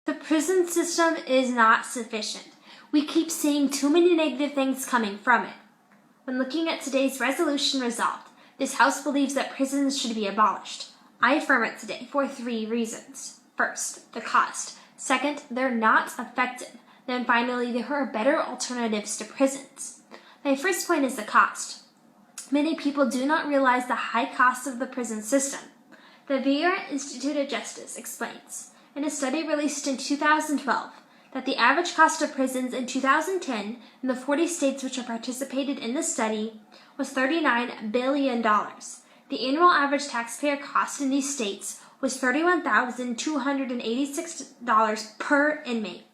The prison system is not sufficient. We keep seeing too many negative things coming from it. When looking at today's resolution resolved, this House believes that prisons should be abolished. I affirm it today for 3 reasons. First, the cost. Second, they're not effective. Then finally, there are better alternatives to prisons. My first point is the cost. Many people do not realize the high cost of the prison system. The Vienna Institute of Justice explains, in a study released in 2012, that the average cost of prisons in 2010 in the 40 states which have participated in the study was $39 billion. The annual average taxpayer cost in these states was $31,286 per inmate.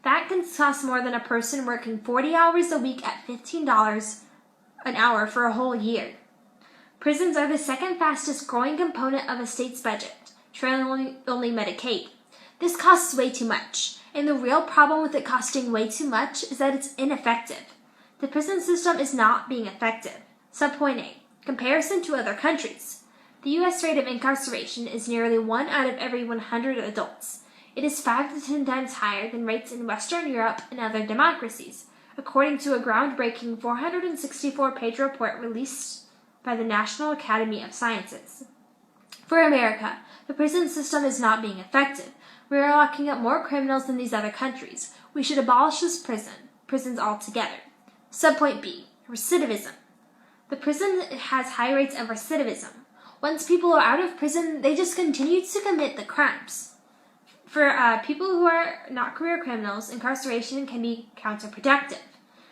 That can cost more than a person working 40 hours a week at $15 an hour for a whole year. Prisons are the second fastest growing component of a state's budget, trailing only Medicaid. This costs way too much, and the real problem with it costing way too much is that it's ineffective. The prison system is not being effective. Subpoint A. Comparison to other countries. The U.S. rate of incarceration is nearly 1 out of every 100 adults. It is 5 to 10 times higher than rates in Western Europe and other democracies, according to a groundbreaking 464-page report released by the National Academy of Sciences. For America, the prison system is not being effective. We are locking up more criminals than these other countries. We should abolish prisons altogether. Subpoint B. Recidivism. The prison has high rates of recidivism. Once people are out of prison, they just continue to commit the crimes. For people who are not career criminals, incarceration can be counterproductive.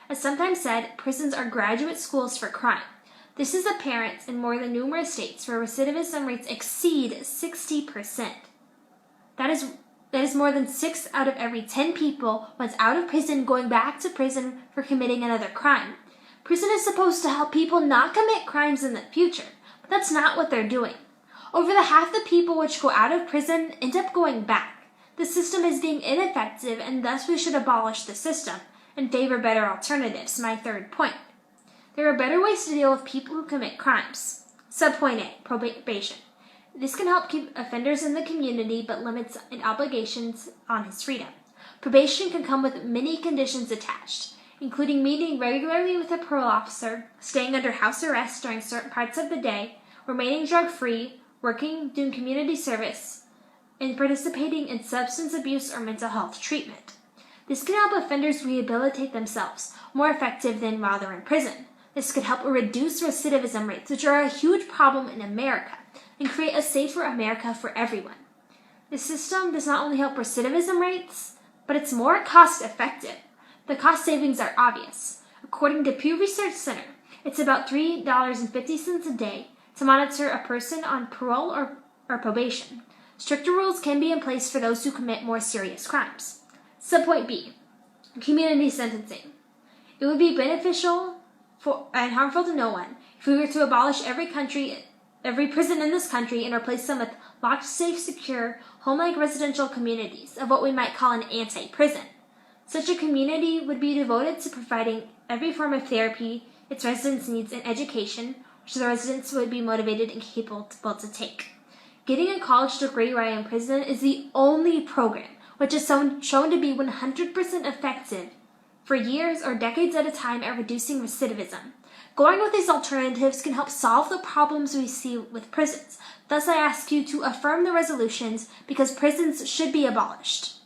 As sometimes said, prisons are graduate schools for crime. This is apparent in more than numerous states where recidivism rates exceed 60%. That is more than 6 out of every 10 people once out of prison going back to prison for committing another crime. Prison is supposed to help people not commit crimes in the future, but that's not what they're doing. Over the half the people which go out of prison end up going back. The system is being ineffective, and thus we should abolish the system and favor better alternatives. My third point. There are better ways to deal with people who commit crimes. Subpoint A. Probation. This can help keep offenders in the community but limits obligations on his freedom. Probation can come with many conditions attached, including meeting regularly with a parole officer, staying under house arrest during certain parts of the day, remaining drug-free, working, doing community service, and participating in substance abuse or mental health treatment. This can help offenders rehabilitate themselves more effective than while they're in prison. This could help reduce recidivism rates, which are a huge problem in America, and create a safer America for everyone. This system does not only help recidivism rates, but it's more cost-effective. The cost savings are obvious. According to Pew Research Center, it's about $3.50 a day to monitor a person on parole or probation. Stricter rules can be in place for those who commit more serious crimes. Subpoint B. Community sentencing. It would be beneficial and harmful to no one if we were to abolish every prison in this country and replace them with locked, safe, secure, home-like residential communities of what we might call an anti-prison. Such a community would be devoted to providing every form of therapy its residents needs and education, which the residents would be motivated and capable to take. Getting a college degree while in prison is the only program which is shown to be 100% effective for years or decades at a time at reducing recidivism. Going with these alternatives can help solve the problems we see with prisons. Thus, I ask you to affirm the resolutions because prisons should be abolished.